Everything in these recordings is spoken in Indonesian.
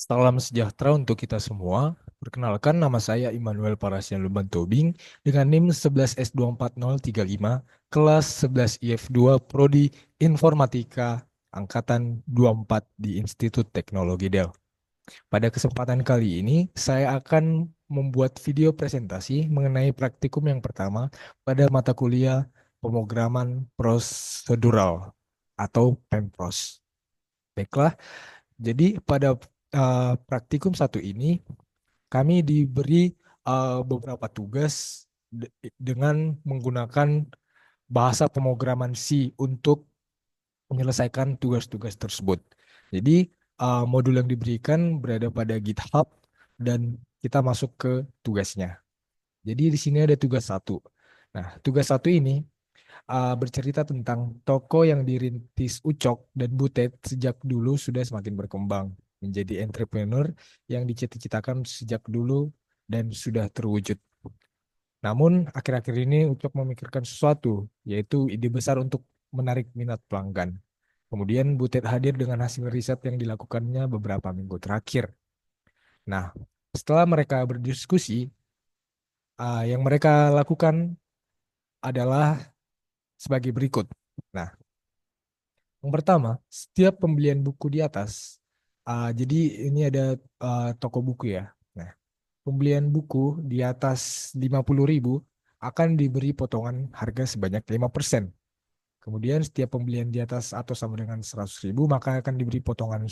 Salam sejahtera untuk kita semua. Perkenalkan, nama saya Immanuel Parasian Luban Tobing dengan NIM 11S24035, kelas 11 IF2 Prodi Informatika Angkatan 24 di Institut Teknologi Del. Pada kesempatan kali ini, saya akan membuat video presentasi mengenai praktikum yang pertama pada mata kuliah pemrograman prosedural atau PEMPROS. Baiklah, jadi pada praktikum satu ini kami diberi beberapa tugas dengan menggunakan bahasa pemrograman C untuk menyelesaikan tugas-tugas tersebut. Jadi modul yang diberikan berada pada GitHub dan kita masuk ke tugasnya. Jadi di sini ada tugas satu. Nah, tugas satu ini bercerita tentang toko yang dirintis Ucok dan Butet sejak dulu sudah semakin berkembang menjadi entrepreneur yang dicita-citakan sejak dulu dan sudah terwujud. Namun akhir-akhir ini Ucok memikirkan sesuatu, yaitu ide besar untuk menarik minat pelanggan. Kemudian Butet hadir dengan hasil riset yang dilakukannya beberapa minggu terakhir. Nah, setelah mereka berdiskusi, yang mereka lakukan adalah sebagai berikut. Nah, yang pertama, setiap pembelian buku di atas, jadi ini ada toko buku ya. Nah, pembelian buku di atas 50.000 akan diberi potongan harga sebanyak 5%. Kemudian setiap pembelian di atas atau sama dengan 100.000 maka akan diberi potongan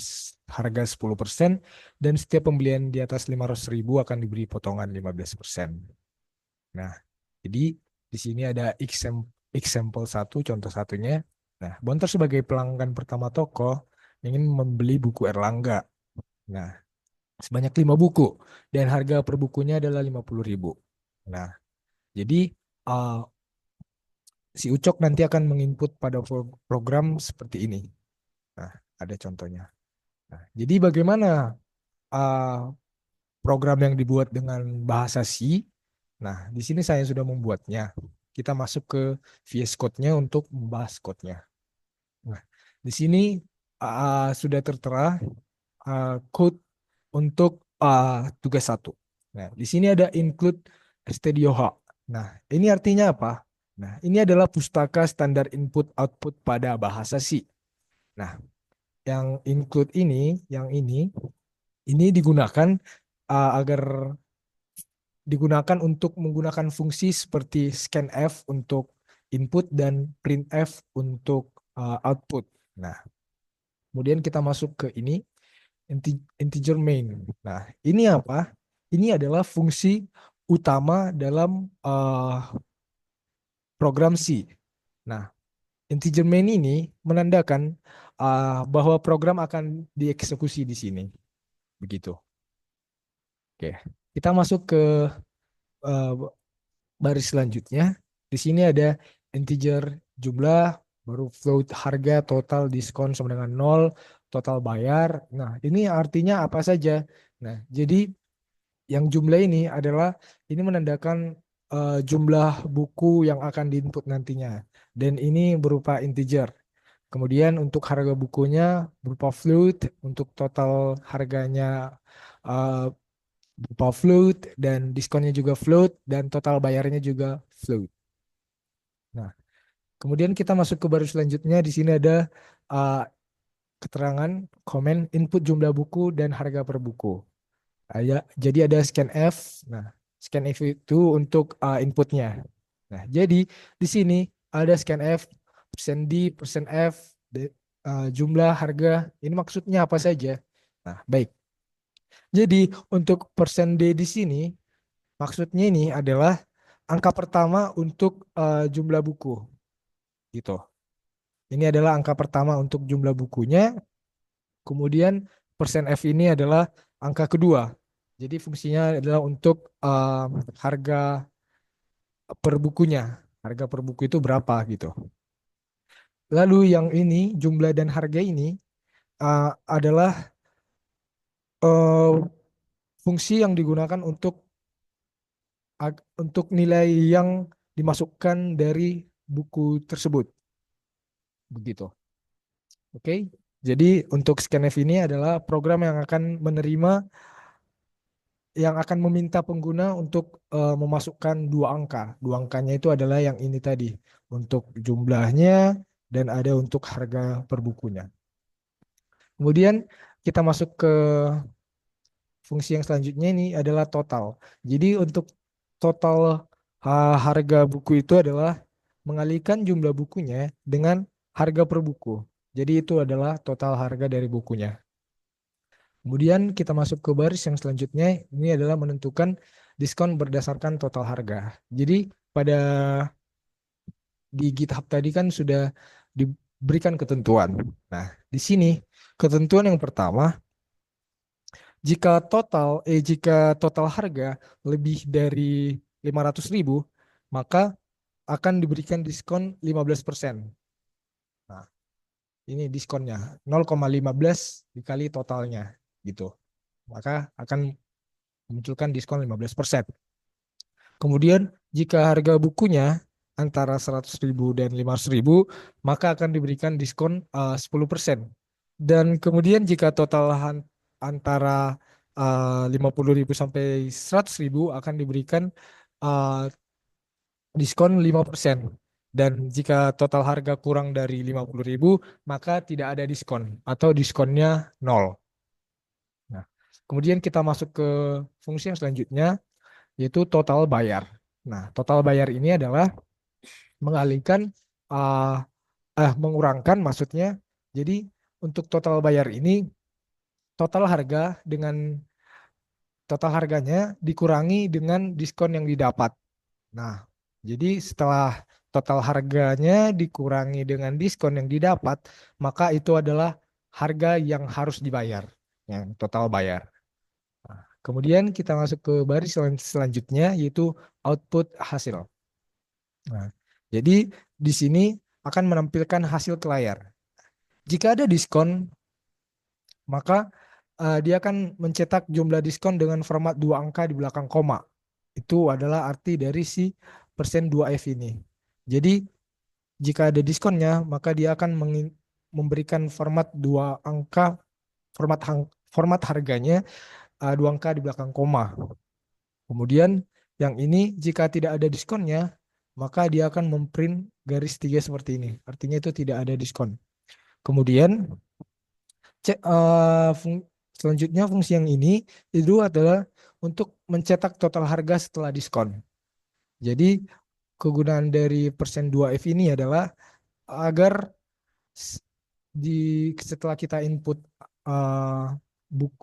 harga 10%, dan setiap pembelian di atas 500.000 akan diberi potongan 15%. Nah, jadi di sini ada example satu, contoh satunya. Nah, Bonter sebagai pelanggan pertama toko ingin membeli buku Erlangga. Nah, sebanyak 5 buku dan harga per bukunya adalah 50.000. Nah, jadi uh, si Ucok nanti akan menginput pada program seperti ini. Nah, ada contohnya. Nah, jadi bagaimana uh, program yang dibuat dengan bahasa C? Nah, di sini saya sudah membuatnya. Kita masuk ke VS Code-nya untuk membahas code-nya. Nah, di sini sudah tertera code untuk tugas satu. Nah, di sini ada include stdioh. Nah, ini artinya apa? Nah, ini adalah pustaka standar input-output pada bahasa C. Nah, yang include ini digunakan agar digunakan untuk menggunakan fungsi seperti scanf untuk input dan printf untuk output. Nah, kemudian kita masuk ke ini integer main. Nah, ini apa? Ini adalah fungsi utama dalam program C. Nah, integer main ini menandakan bahwa program akan dieksekusi di sini. Begitu. Oke, kita masuk ke uh, baris selanjutnya. Di sini ada integer jumlah, baru float harga, total diskon sama dengan 0, total bayar. Nah, ini artinya apa saja? Nah, jadi yang jumlah ini adalah ini menandakan jumlah buku yang akan diinput nantinya. Dan ini berupa integer. Kemudian untuk harga bukunya berupa float, untuk total harganya uh, berupa float, dan diskonnya juga float, dan total bayarnya juga float. Nah, kemudian kita masuk ke baris selanjutnya. Di sini ada uh, keterangan komen input jumlah buku dan harga per buku. Jadi ada scanf. Nah, scanf itu untuk inputnya. Nah, jadi di sini ada scanf, persen %D, persen %F, jumlah harga. Ini maksudnya apa saja? Nah, baik. Jadi untuk persen %D di sini maksudnya ini adalah angka pertama untuk jumlah buku gitu. Ini adalah angka pertama untuk jumlah bukunya. Kemudian persen %F ini adalah angka kedua. Jadi fungsinya adalah untuk harga per bukunya. Harga per buku itu berapa gitu. Lalu yang ini jumlah dan harga ini adalah uh, fungsi yang digunakan untuk nilai yang dimasukkan dari buku tersebut. Begitu. Oke. Jadi untuk scanf ini adalah program yang akan meminta pengguna untuk memasukkan dua angka. Dua angkanya itu adalah yang ini tadi untuk jumlahnya dan ada untuk harga per bukunya. Kemudian kita masuk ke fungsi yang selanjutnya ini adalah total. Jadi untuk total harga buku itu adalah mengalihkan jumlah bukunya dengan harga per buku. Jadi itu adalah total harga dari bukunya. Kemudian kita masuk ke baris yang selanjutnya, ini adalah menentukan diskon berdasarkan total harga. Jadi pada di GitHub tadi kan sudah diberikan ketentuan. Nah, di sini ketentuan yang pertama, jika total harga lebih dari 500.000, maka akan diberikan diskon 15%. Nah, ini diskonnya 0,15 dikali totalnya gitu. Maka akan memunculkan diskon 15%. Kemudian jika harga bukunya antara 100.000 dan 500.000, maka akan diberikan diskon 10%. Dan kemudian jika antara 50.000 sampai 100.000 akan diberikan uh, diskon 5%. Dan jika total harga kurang dari 50.000, maka tidak ada diskon atau diskonnya nol. Nah, kemudian kita masuk ke fungsi yang selanjutnya, yaitu total bayar. Nah, total bayar ini adalah mengalihkan, uh, mengurangkan maksudnya. Jadi untuk total bayar ini, total harga dengan total harganya dikurangi dengan diskon yang didapat. Nah, jadi setelah total harganya dikurangi dengan diskon yang didapat, maka itu adalah harga yang harus dibayar, yang total bayar. Nah, kemudian kita masuk ke baris selanjutnya, yaitu output hasil. Nah, jadi di sini akan menampilkan hasil ke layar. Jika ada diskon, maka dia akan mencetak jumlah diskon dengan format dua angka di belakang koma. Itu adalah arti dari si persen 2F ini. Jadi jika ada diskonnya, maka dia akan memberikan format dua angka, format harganya dua angka di belakang koma. Kemudian yang ini jika tidak ada diskonnya, maka dia akan memprint garis tiga seperti ini. Artinya itu tidak ada diskon. Kemudian selanjutnya fungsi yang ini itu adalah untuk mencetak total harga setelah diskon. Jadi kegunaan dari persen 2F ini adalah agar setelah kita input uh, buku,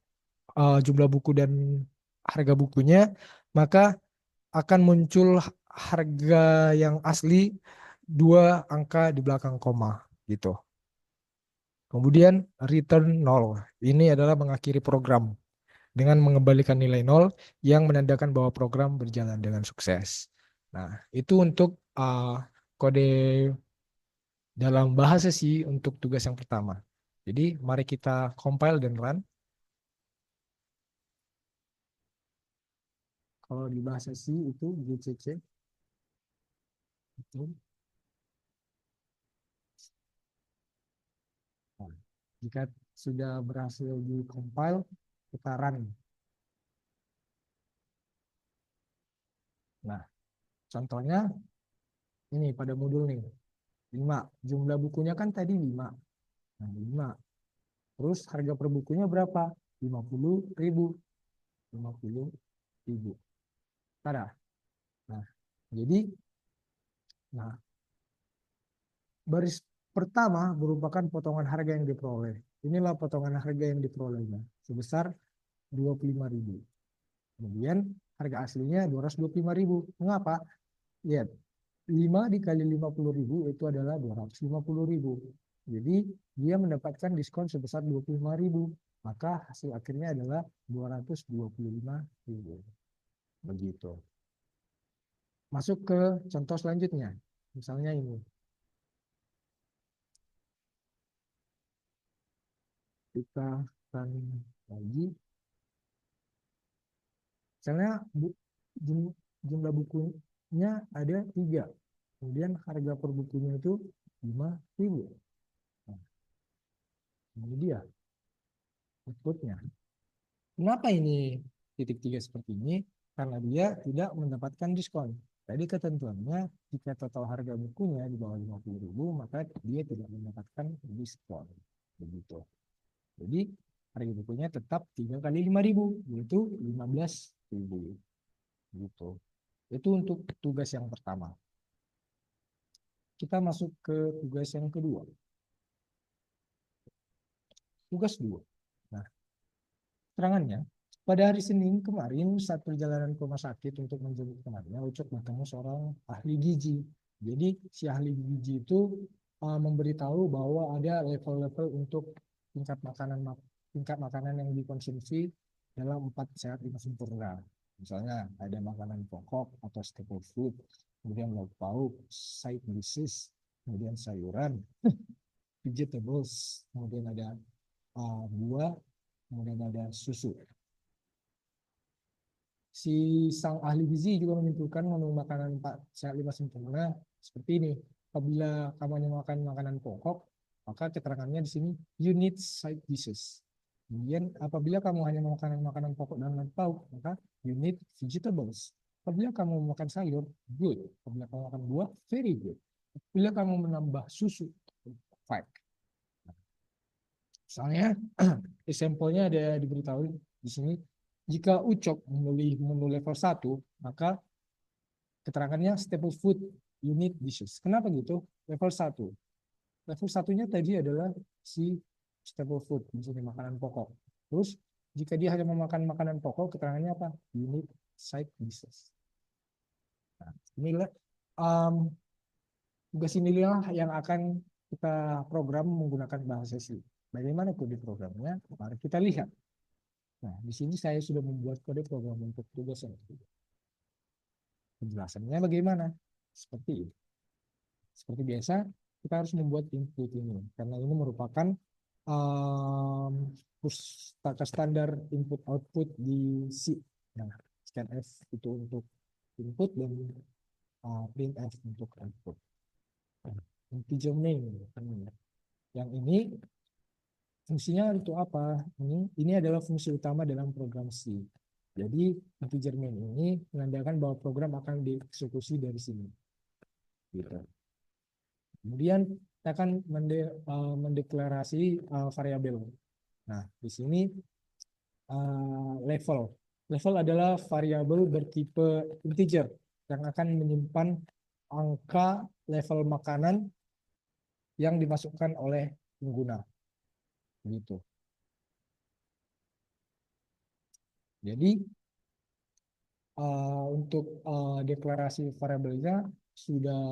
jumlah buku dan harga bukunya, maka akan muncul harga yang asli dua angka di belakang koma gitu. Kemudian return 0. Ini adalah mengakhiri program dengan mengembalikan nilai 0 yang menandakan bahwa program berjalan dengan sukses. Nah, itu untuk kode dalam bahasa C untuk tugas yang pertama. Jadi mari kita compile dan run. Kalau di bahasa C itu GCC. Itu. Nah, jika sudah berhasil di compile, kita run. Nah, contohnya ini pada modul nih. 5. Jumlah bukunya kan tadi 5. Nah, 5. Terus harga per bukunya berapa? 50.000. 50.000. Tada. Nah, jadi nah, baris pertama merupakan potongan harga yang diperoleh. Inilah potongan harga yang diperolehnya sebesar 25.000. Kemudian harga aslinya 225.000. Mengapa? Lihat, 5 dikali 50.000 itu adalah 250.000. Jadi dia mendapatkan diskon sebesar 25.000. Maka hasil akhirnya adalah 225.000. Begitu. Masuk ke contoh selanjutnya. Misalnya ini. Kita akan lagi. Misalnya jumlah bukunya ada 3. Kemudian harga per bukunya itu 5.000. Nah, Ini dia outputnya. Kenapa ini titik tiga seperti ini? Karena dia tidak mendapatkan diskon. Tadi ketentuannya jika total harga bukunya di bawah 50.000 maka dia tidak mendapatkan diskon. Begitu. Jadi harga bukunya tetap 3 kali 5.000 yaitu 15.000. Gitu. Itu untuk tugas yang pertama. Kita masuk ke tugas yang kedua. Tugas dua. Nah, keterangannya, pada hari Senin kemarin saat perjalanan ke rumah sakit untuk menjemput temannya, Ucok bertemu seorang ahli gizi. Jadi si ahli gizi itu memberitahu bahwa ada level-level untuk tingkat makanan yang dikonsumsi dalam 4 sehat 5 sempurna. Misalnya ada makanan pokok atau staple food, kemudian lauk pauk, side dishes, kemudian sayuran, vegetables, kemudian ada buah, kemudian ada susu. Si sang ahli gizi juga menyimpulkan menu makanan 4 sehat 5 sempurna seperti ini. Apabila kamu hanya makan makanan pokok, maka keterangannya di sini you need side dishes. Kemudian apabila kamu hanya makan makanan pokok dan lauk pauk, maka you need vegetables. Apabila kamu makan sayur, good. Apabila kamu makan buah, very good. Apabila kamu menambah susu, fine. Misalnya, sampelnya ada diberitahu di sini, jika Ucok memilih menu level 1, maka keterangannya staple food unit dishes. Kenapa gitu? Level 1. Level satunya tadi adalah si staple food, misalnya makanan pokok. Terus, jika dia hanya memakan makanan pokok, keterangannya apa? Unit side dishes. Nah, inilah um, tugas inilah yang akan kita program menggunakan bahasa C. Bagaimana kode programnya? Mari kita lihat. Nah, di sini saya sudah membuat kode program untuk tugas yang ketiga. Penjelasannya bagaimana? Seperti ini. Seperti biasa, kita harus membuat input ini karena ini merupakan pustaka standar input output di C. Nah, scanf itu untuk input dan printf untuk output. Integer name. Yang ini fungsinya untuk apa? Ini adalah fungsi utama dalam program C. Jadi integer main ini menandakan bahwa program akan dieksekusi dari sini. Gitu. Kemudian kita akan mendeklarasi variabel. Nah, di sini level. Level adalah variabel bertipe integer yang akan menyimpan angka level makanan yang dimasukkan oleh pengguna. Gitu. Jadi untuk deklarasi variabelnya sudah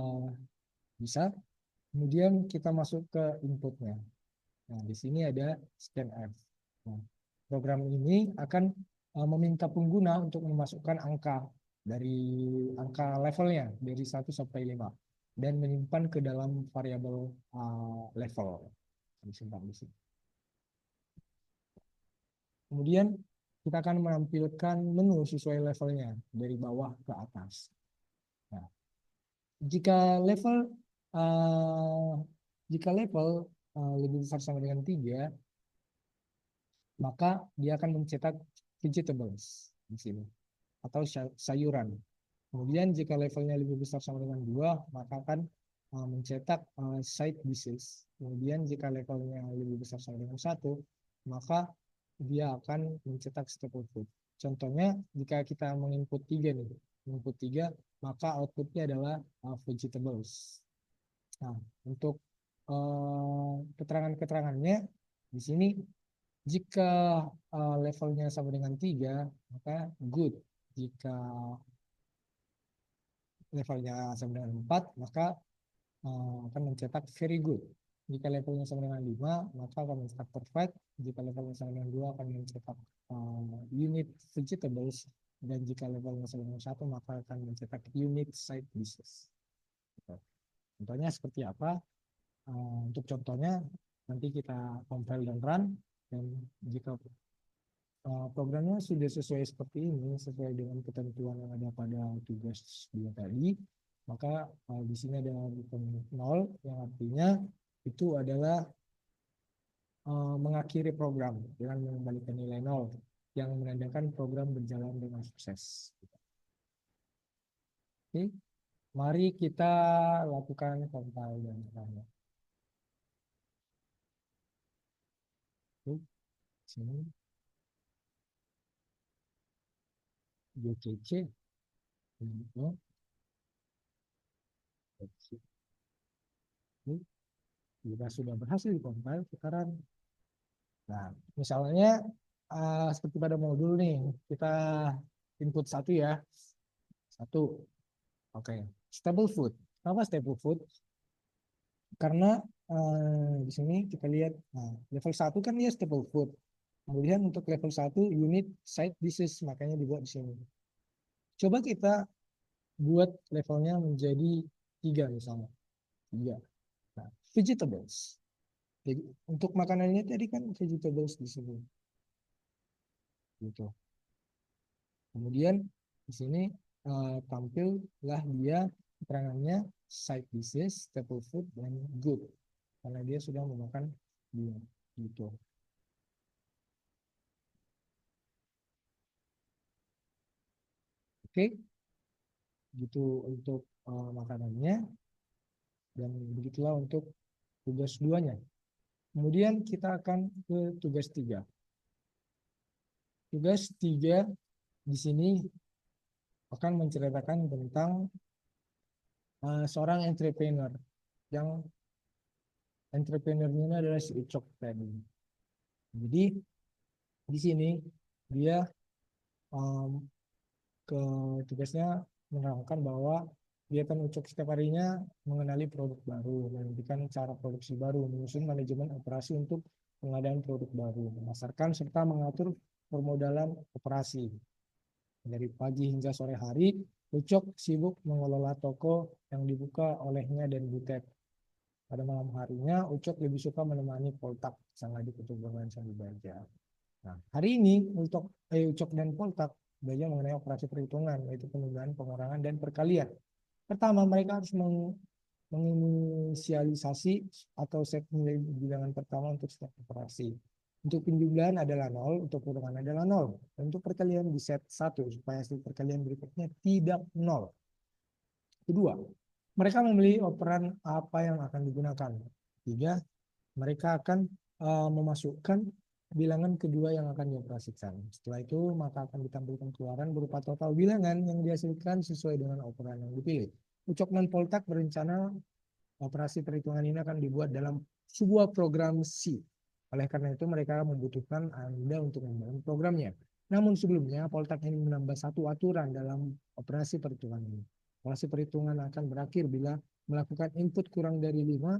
bisa. Kemudian kita masuk ke inputnya. Nah, di sini ada scanf. Nah, program ini akan meminta pengguna untuk memasukkan angka dari angka levelnya dari 1 sampai 5 dan menyimpan ke dalam variabel level. Disimpan di sini. Kemudian kita akan menampilkan menu sesuai levelnya dari bawah ke atas. Nah, jika level uh, lebih besar sama dengan 3, maka dia akan mencetak vegetables di sini atau sayuran. Kemudian jika levelnya lebih besar sama dengan 2, maka akan mencetak side dishes. Kemudian jika levelnya lebih besar sama dengan 1, maka dia akan mencetak staple food. Contohnya jika kita menginput 3 nih, input 3, maka outputnya adalah vegetables. Nah, untuk keterangan-keterangannya di sini jika levelnya sama dengan 3, maka good. Jika levelnya sama dengan 4, maka akan mencetak very good. Jika levelnya sama dengan 5, maka akan mencetak perfect. Jika levelnya sama dengan 2, akan mencetak unit vegetables. Dan jika levelnya sama dengan 1, maka akan mencetak unit side dishes. Contohnya seperti apa? Untuk contohnya, nanti kita compile dan run. Dan jika programnya sudah sesuai seperti ini, sesuai dengan ketentuan yang ada pada tugas dia tadi, maka di sini ada buton 0 yang artinya itu adalah mengakhiri program dengan mengembalikan nilai nol yang menandakan program berjalan dengan sukses. Oke, mari kita lakukan compile dan run. Oke, sini GCC, ini, kita sudah berhasil di compile sekarang. Nah, misalnya seperti pada modul nih, kita input satu ya, satu. Oke, stable food. Kenapa stable food? Karena di sini kita lihat, nah, level satu kan dia stable food. Kemudian untuk level satu unit site disease, makanya dibuat di sini. Coba kita buat levelnya menjadi 3 misalnya. 3. Nah, vegetables. Jadi, untuk makanannya tadi kan vegetables di sini. Gitu. Kemudian di sini tampillah dia keterangannya side dishes, staple food, dan good. Karena dia sudah memakan dia. Gitu. Oke, gitu untuk makanannya. Dan begitulah untuk tugas duanya. Kemudian kita akan ke tugas 3. Tugas 3 di sini akan menceritakan tentang seorang entrepreneur yang entrepreneurnya adalah si Ucok tadi. Jadi di sini dia um, ke tugasnya menerangkan bahwa kegiatan Ucok setiap harinya mengenali produk baru, menentukan cara produksi baru, menyusun manajemen operasi untuk pengadaan produk baru, memasarkan serta mengatur permodalan operasi. Dari pagi hingga sore hari, Ucok sibuk mengelola toko yang dibuka olehnya dan Butet. Pada malam harinya, Ucok lebih suka menemani Poltak, sang adik untuk bermain sambil belajar. Nah, hari ini untuk Ucok dan Poltak belajar mengenai operasi perhitungan, yaitu penundaan, pengurangan, dan perkalian. Pertama, mereka harus menginisialisasi atau set nilai bilangan pertama untuk setiap operasi. Untuk penjumlahan adalah 0, untuk kurangan adalah 0. Dan untuk perkalian di set 1 supaya hasil perkalian berikutnya tidak 0. Kedua, mereka memilih operan apa yang akan digunakan. Tiga, mereka akan memasukkan bilangan kedua yang akan dioperasikan. Setelah itu, maka akan ditampilkan keluaran berupa total bilangan yang dihasilkan sesuai dengan operan yang dipilih. Ucok dan Poltak berencana operasi perhitungan ini akan dibuat dalam sebuah program C. Oleh karena itu, mereka membutuhkan Anda untuk membangun programnya. Namun sebelumnya, Poltak ingin menambah satu aturan dalam operasi perhitungan ini. Operasi perhitungan akan berakhir bila melakukan input kurang dari 5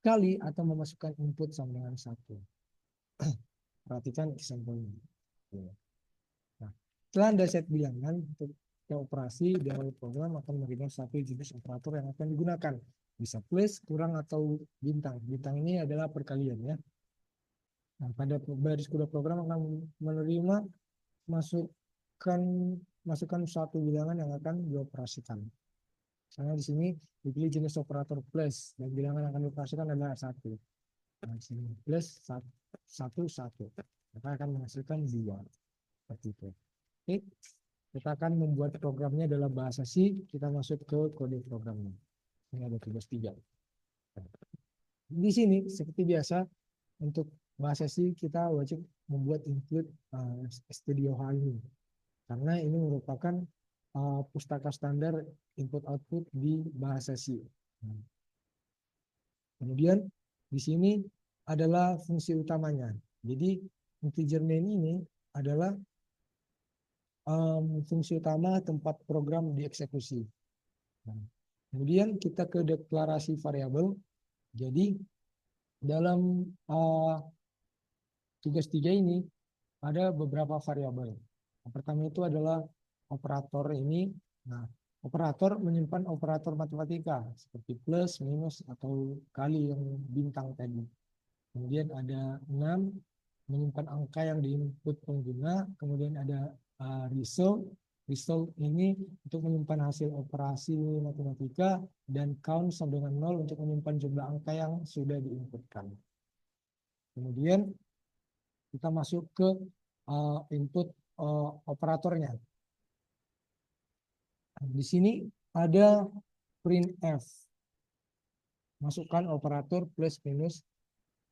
kali atau memasukkan input sama dengan 1. Perhatikan sampelnya. Nah, setelah Anda set bilangan untuk operasi, dari program akan menerima satu jenis operator yang akan digunakan. Bisa plus, kurang, atau bintang. Bintang ini adalah perkalian ya. Nah, pada baris kuda program akan menerima masukkan masukkan suatu bilangan yang akan dioperasikan. Misalnya di sini dipilih jenis operator plus dan bilangan yang akan dioperasikan adalah 1. Nah, di sini plus 1, 1. Maka akan menghasilkan 2. Seperti itu. Oke, kita akan membuat programnya dalam bahasa C. Kita masuk ke kode programnya. Ini ada tugas 3. Di sini seperti biasa untuk bahasa C kita wajib membuat include studio hal ini karena ini merupakan pustaka standar input output di bahasa C. Kemudian di sini adalah fungsi utamanya. Jadi integer main ini adalah fungsi utama tempat program dieksekusi. Nah, kemudian kita ke deklarasi variabel. Jadi dalam tugas 3 ini ada beberapa variabel. Yang pertama itu adalah operator ini. Nah, operator menyimpan operator matematika seperti plus, minus, atau kali yang bintang tadi. Kemudian ada 6 menyimpan angka yang diinput pengguna. Kemudian ada result. Result ini untuk menyimpan hasil operasi matematika dan count sama dengan 0 untuk menyimpan jumlah angka yang sudah diinputkan. Kemudian kita masuk ke input operatornya. Di sini ada printf, masukkan operator plus minus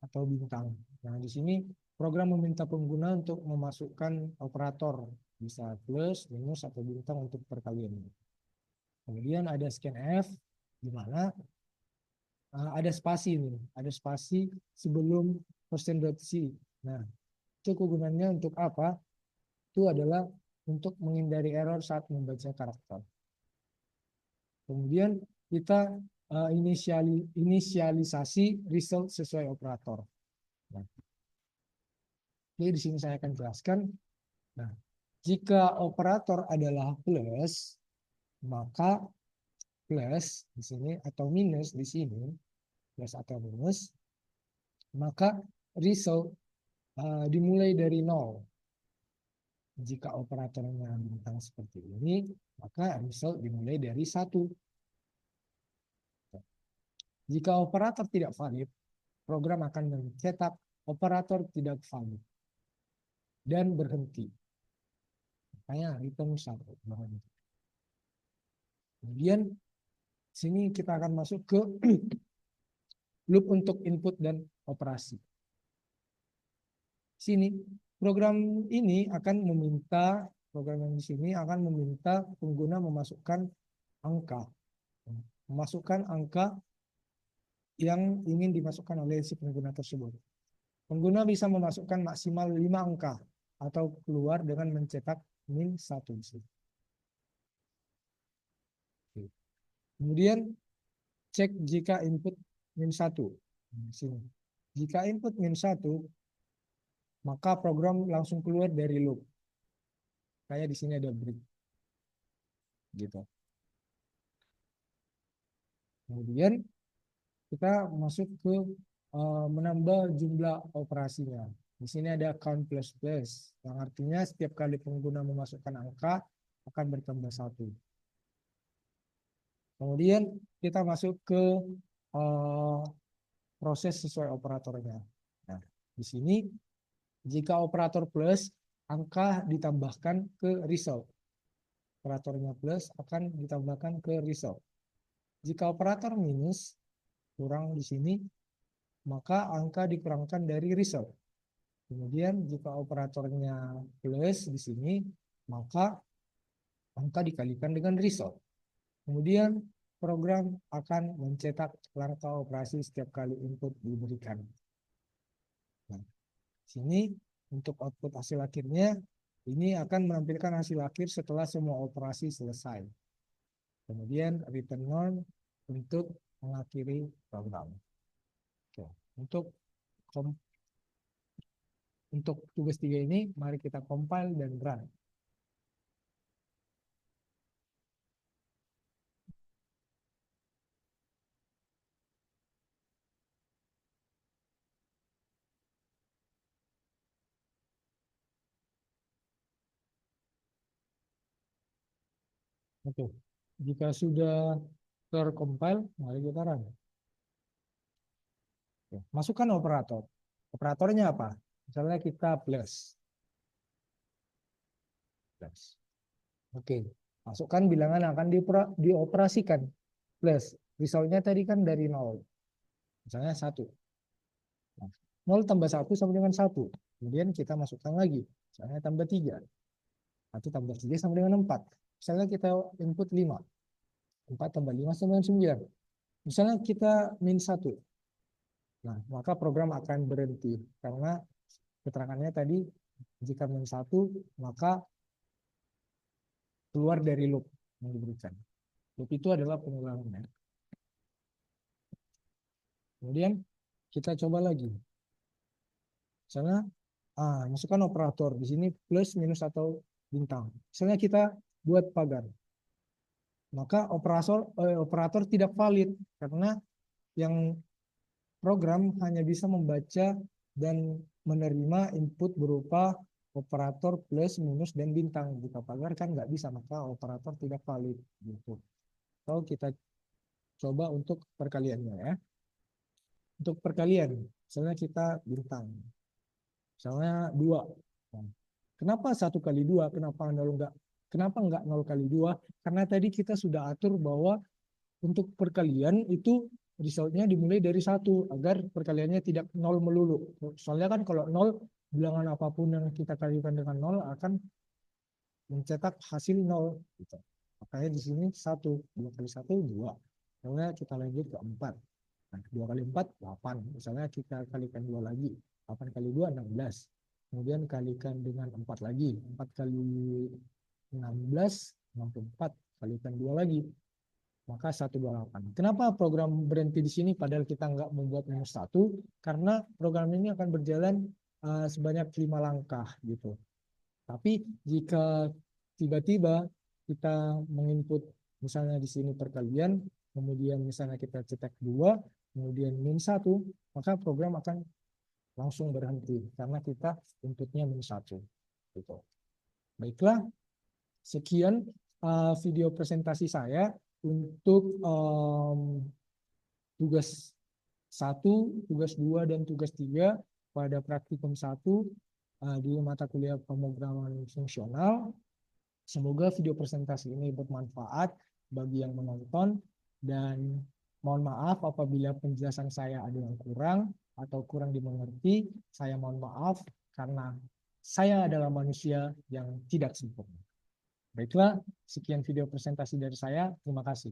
atau bintang. Nah, di sini program meminta pengguna untuk memasukkan operator, bisa plus, minus, atau bintang untuk perkalian. Kemudian ada scanf, di mana ada spasi nih, ada spasi sebelum %.c. Nah, itu kegunaannya untuk apa? Itu adalah untuk menghindari error saat membaca karakter. Kemudian kita inisialisasi result sesuai operator. Nah, jadi di sini saya akan jelaskan. Nah, jika operator adalah plus, maka plus di sini atau minus di sini, plus atau minus, maka result dimulai dari 0. Jika operatornya bintang seperti ini, maka result dimulai dari 1. Jika operator tidak valid, program akan mencetak operator tidak valid dan berhenti. Makanya return 1. Kemudian sini kita akan masuk ke loop untuk input dan operasi. Sini program ini akan meminta, program yang di sini akan meminta pengguna memasukkan angka yang ingin dimasukkan oleh si pengguna tersebut. Pengguna bisa memasukkan maksimal 5 angka atau keluar dengan mencetak min 1. Kemudian cek jika input min 1. Sini. Jika input min 1, maka program langsung keluar dari loop. Kayak di sini ada break. Gitu. Kemudian kita masuk ke menambah jumlah operasinya. Di sini ada count plus plus, yang artinya setiap kali pengguna memasukkan angka akan bertambah 1. Kemudian kita masuk ke proses sesuai operatornya. Nah, di sini jika operator plus, angka ditambahkan ke result. Operatornya plus akan ditambahkan ke result. Jika operator minus, kurang di sini, maka angka dikurangkan dari result. Kemudian jika operatornya plus di sini, maka angka dikalikan dengan result. Kemudian program akan mencetak langkah operasi setiap kali input diberikan. Nah, sini untuk output hasil akhirnya, ini akan menampilkan hasil akhir setelah semua operasi selesai. Kemudian return none untuk mengakhiri program. Oke. Untuk tugas 3 ini, mari kita compile dan run. Oke. Jika sudah tercompile, mari kita run. Oke. Masukkan operator. Operatornya apa? Misalnya kita plus. Oke. Masukkan bilangan yang akan dioperasikan. Plus. Resultnya tadi kan dari 0. Misalnya 1. 0 tambah 1 sama dengan 1. Kemudian kita masukkan lagi. Misalnya tambah 3. 1 tambah 3 sama dengan 4. Misalnya kita input 5. 4 tambah 5 sama dengan 9. Misalnya kita min 1. Nah, maka program akan berhenti. Karena keterangannya tadi, jika min 1, maka keluar dari loop yang diberikan. Loop itu adalah pengulangan. Kemudian kita coba lagi. Misalnya, masukkan operator. Di sini plus, minus, atau bintang. Misalnya kita buat pagar. Maka operator tidak valid. Karena yang program hanya bisa membaca dan menerima input berupa operator plus, minus, dan bintang. Jika pagar kan nggak bisa, maka operator tidak valid. Gitu. So, kita coba untuk perkaliannya ya. Untuk perkalian, Misalnya kita bintang. Misalnya 2. Nah, kenapa 1 kali 2? Kenapa enggak 0 kali 2? Karena tadi kita sudah atur bahwa untuk perkalian itu resultnya dimulai dari 1 agar perkaliannya tidak 0 melulu. Soalnya kan kalau 0, bilangan apapun yang kita kalikan dengan 0 akan mencetak hasil 0 gitu. Makanya di sini 1, 2 kali 1 2. Kemudian kita lanjut ke 4. Nah, 2 kali 4 8. Misalnya kita kalikan 2 lagi. 8 kali 2 16. Kemudian kalikan dengan 4 lagi. 4 kali 16 64. Kalikan 2 lagi. Maka 128. Kenapa program berhenti di sini padahal kita nggak membuat -1? Karena program ini akan berjalan sebanyak 5 langkah gitu. Tapi jika tiba-tiba kita menginput misalnya di sini perkalian, kemudian misalnya kita cetak 2, kemudian -1, maka program akan langsung berhenti karena kita inputnya -1. Gitu. Baiklah, sekian video presentasi saya untuk tugas 1, tugas 2, dan tugas 3 pada praktikum 1 di mata kuliah pemrograman fungsional. Semoga video presentasi ini bermanfaat bagi yang menonton, dan mohon maaf apabila penjelasan saya ada yang kurang atau kurang dimengerti. Saya mohon maaf karena saya adalah manusia yang tidak sempurna. Baiklah, sekian video presentasi dari saya. Terima kasih.